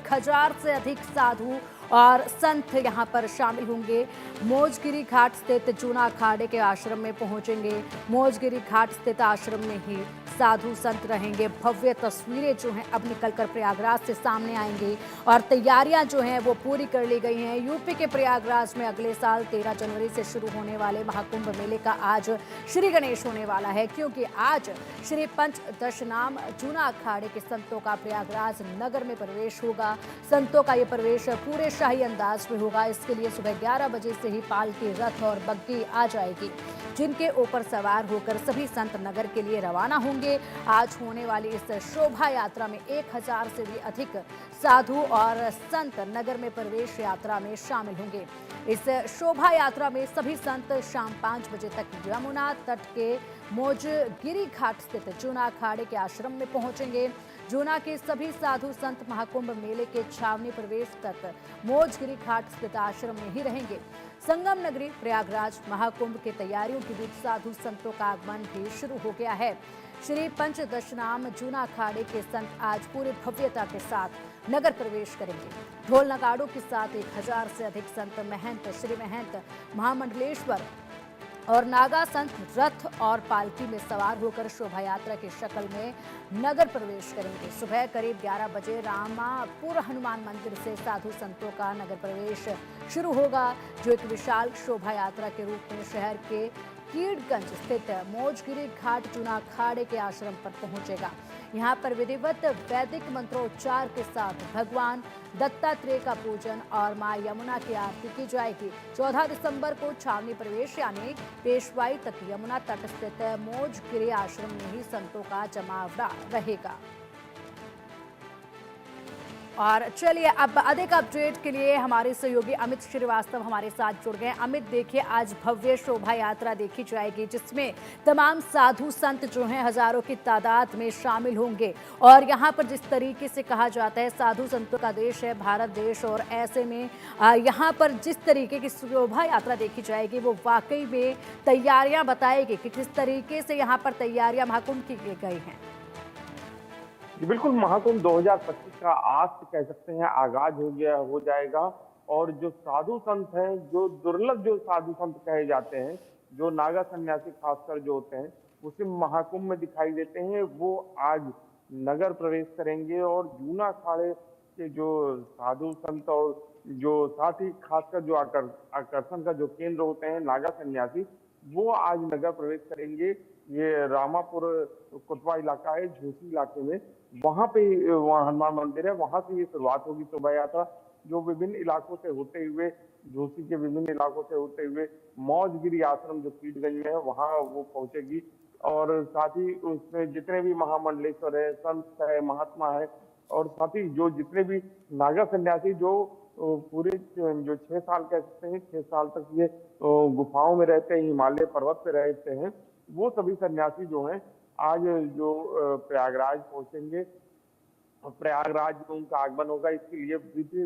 1000 से अधिक साधु और संत यहां पर शामिल होंगे। मौजगिरी घाट स्थित जूना अखाड़े के आश्रम में पहुंचेंगे। मौजगिरी घाट स्थित आश्रम में ही साधु संत रहेंगे। भव्य तस्वीरें जो हैं अब निकलकर प्रयागराज से सामने आएंगी और तैयारियां जो हैं वो पूरी कर ली गई हैं। यूपी के प्रयागराज में अगले साल 13 जनवरी से शुरू होने वाले महाकुंभ मेले का आज श्री गणेश होने वाला है, क्योंकि आज श्री पंचदशनाम जूना अखाड़े के संतों का प्रयागराज नगर में प्रवेश होगा। संतों का ये प्रवेश पूरे शाही अंदाज में होगा। इसके लिए सुबह 11 बजे से ही पालकी, रथ और बग्गी आ जाएगी, जिनके ऊपर सवार होकर सभी संत नगर के लिए रवाना होंगे। आज होने वाली इस शोभा यात्रा में 1000 से भी अधिक साधु और संत नगर में प्रवेश यात्रा में शामिल होंगे। इस शोभा यात्रा में सभी संत शाम 5 बजे तक यमुना तट के मौजगिरी घाट स्थित जूना अखाड़े के आश्रम में पहुंचेंगे। जूना के सभी साधु संत महाकुंभ मेले के छावनी प्रवेश तक मौजगिरी घाट स्थित आश्रम में ही रहेंगे। संगम नगरी प्रयागराज महाकुंभ की तैयारियों के बीच साधु संतों का आगमन भी शुरू हो गया है। श्री पंचदशनाम जूना अखाड़े के संत आज पूरी भव्यता के साथ नगर प्रवेश करेंगे। ढोल नगाड़ों के साथ 1000 से अधिक संत, महंत, श्री महंत, महामंडलेश्वर और नागा संत रथ और पालकी में सवार होकर शोभा यात्रा की शक्ल में नगर प्रवेश करेंगे। सुबह करीब 11 बजे रामापुर हनुमान मंदिर से साधु संतों का नगर प्रवेश शुरू होगा, जो एक विशाल शोभा यात्रा के रूप में शहर के कीड़गंज स्थित मौजगिरी घाट जूना अखाड़े के आश्रम पर पहुंचेगा। यहाँ पर विधिवत वैदिक मंत्रोच्चार के साथ भगवान दत्तात्रेय का पूजन और मां यमुना की आरती की जाएगी। 14 दिसंबर को छावनी प्रवेश यानी पेशवाई तक यमुना तट स्थित मौजगिरी आश्रम में ही संतों का जमावड़ा रहेगा। और चलिए अब अधिक अपडेट के लिए हमारे सहयोगी अमित श्रीवास्तव हमारे साथ जुड़ गए। अमित, देखिए आज भव्य शोभा यात्रा देखी जाएगी, जिसमें तमाम साधु संत जो हैं हजारों की तादाद में शामिल होंगे। और यहाँ पर जिस तरीके से कहा जाता है साधु संतों का देश है भारत देश, और ऐसे में यहाँ पर जिस तरीके की शोभा यात्रा देखी जाएगी वो वाकई में तैयारियां बताएगी कि किस तरीके से यहाँ पर तैयारियां महाकुंभ की गई हैं। जी बिल्कुल, महाकुंभ 2025 का आज से कह सकते हैं आगाज हो जाएगा। और जो साधु संत हैं, जो दुर्लभ जो साधु संत कहे जाते हैं, जो नागा सन्यासी खासकर जो होते हैं, उसे महाकुंभ में दिखाई देते हैं, वो आज नगर प्रवेश करेंगे। और जूना अखाड़े के जो साधु संत और जो साथ ही खासकर जो आकर्षण का जो केंद्र होते हैं नागा सन्यासी, वो आज नगर प्रवेश करेंगे। ये रामापुर कुतवा इलाका है, झूसी इलाके में, वहां पे वहाँ हनुमान मंदिर है, वहां से ये शुरुआत होगी शोभा यात्रा, जो विभिन्न इलाकों से होते हुए, झूसी के विभिन्न इलाकों से होते हुए मौजगिरी आश्रम जो कीड़गंज में है वहां वो पहुंचेगी। और साथ ही उसमें जितने भी महामंडलेश्वर है, संत है, महात्मा है, और साथ ही जो जितने भी नागा सन्यासी जो पूरे जो 6 साल कह सकते हैं, 6 साल तक ये गुफाओं में रहते हैं, हिमालय पर्वत पे रहते हैं, वो सभी सन्यासी जो हैं आज जो प्रयागराज पहुंचेंगे। प्रयागराज में उनका आगमन होगा। इसके लिए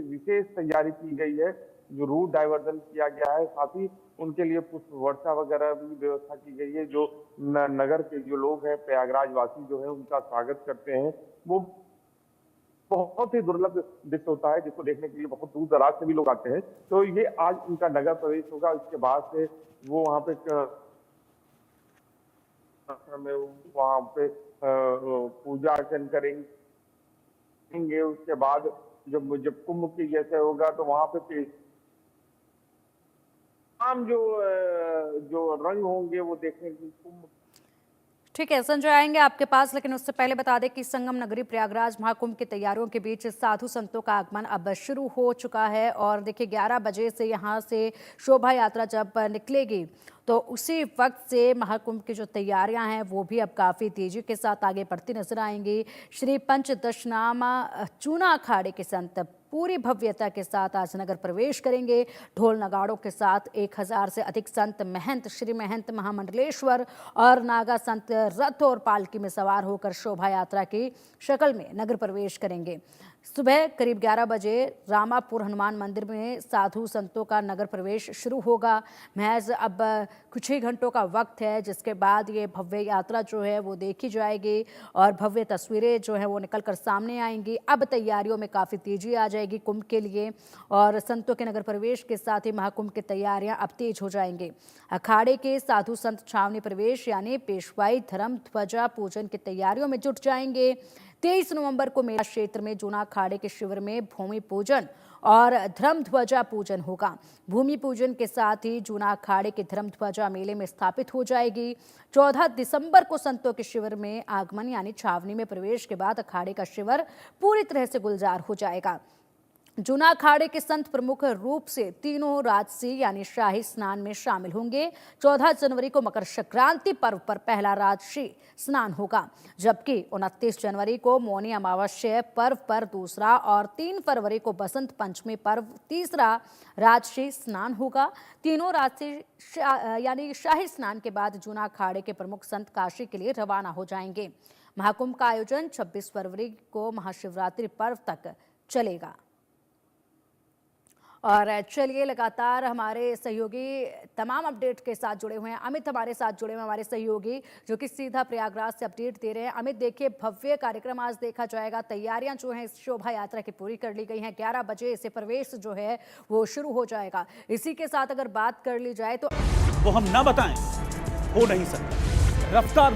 विशेष तैयारी की गई है, जो रूट डाइवर्जन किया गया है, साथ ही उनके लिए पुष्प वर्षा वगैरह भी व्यवस्था की गई है। जो नगर के जो लोग हैं, प्रयागराज वासी जो है, उनका स्वागत करते हैं। वो बहुत ही दुर्लभ दृश्य होता है, जिसको देखने के लिए बहुत दूर दराज से भी लोग आते हैं। तो ये आज उनका नगर प्रवेश होगा। इसके बाद से वो वहाँ पे वहाँ पे पूजा अर्चन करेंगे। उसके बाद जब कुंभ की जैसे होगा तो वहाँ पे तमाम जो रंग होंगे वो देखने की कुंभ। ठीक है संजय, आएंगे आपके पास, लेकिन उससे पहले बता दें कि संगम नगरी प्रयागराज महाकुंभ की तैयारियों के बीच साधु संतों का आगमन अब शुरू हो चुका है। और देखिए 11 बजे से यहाँ से शोभा यात्रा जब निकलेगी तो उसी वक्त से महाकुंभ की जो तैयारियां हैं वो भी अब काफ़ी तेजी के साथ आगे बढ़ती नजर आएंगी। श्री पंचदशनाम जूना अखाड़े के संत पूरी भव्यता के साथ आज नगर प्रवेश करेंगे। ढोल नगाड़ों के साथ 1000 से अधिक संत, महंत, श्री महंत, महामंडलेश्वर और नागा संत रथ और पालकी में सवार होकर शोभा यात्रा की शक्ल में नगर प्रवेश करेंगे। सुबह करीब 11 बजे रामापुर हनुमान मंदिर में साधु संतों का नगर प्रवेश शुरू होगा। महज अब कुछ ही घंटों का वक्त है, जिसके बाद ये भव्य यात्रा जो है वो देखी जाएगी और भव्य तस्वीरें जो है वो निकल कर सामने आएंगी। अब तैयारियों में काफ़ी तेजी आ जाएगी कुंभ के लिए और संतों के नगर प्रवेश के साथ ही महाकुंभ की तैयारियां अब तेज हो जाएंगी। अखाड़े के साधु संत छावनी प्रवेश यानी पेशवाई धर्म ध्वजा पूजन की तैयारियों में जुट जाएंगे। 23 नवंबर को मेला क्षेत्र में जूना अखाड़े के शिविर में भूमि पूजन और धर्म ध्वजा पूजन होगा। भूमि पूजन के साथ ही जूना अखाड़े की धर्म ध्वजा मेले में स्थापित हो जाएगी। 14 दिसंबर को संतों के शिविर में आगमन यानी छावनी में प्रवेश के बाद अखाड़े का शिविर पूरी तरह से गुलजार हो जाएगा। जूना अखाड़े के संत प्रमुख रूप से तीनों राजसी यानी शाही स्नान में शामिल होंगे। 14 जनवरी को मकर संक्रांति पर्व पर पहला राजसी स्नान होगा, जबकि 29 जनवरी को मौनी अमावस्या पर्व पर दूसरा और 3 फरवरी को बसंत पंचमी पर्व तीसरा राजसी स्नान होगा। तीनों राजसी यानी शाही स्नान के बाद जूना अखाड़े के प्रमुख संत काशी के लिए रवाना हो जाएंगे। महाकुंभ का आयोजन 26 फरवरी को महाशिवरात्रि पर्व तक चलेगा। और चलिए लगातार हमारे सहयोगी तमाम अपडेट के साथ जुड़े हुए हैं। अमित हमारे साथ जुड़े हुए हैं, हमारे सहयोगी जो कि सीधा प्रयागराज से अपडेट दे रहे हैं। अमित, देखिए भव्य कार्यक्रम आज देखा जाएगा। तैयारियां जो हैं इस शोभा यात्रा की पूरी कर ली गई हैं। 11 बजे इसे प्रवेश जो है वो शुरू हो जाएगा। इसी के साथ अगर बात कर ली जाए तो वो हम ना बताएं हो नहीं सकता। रफ्तार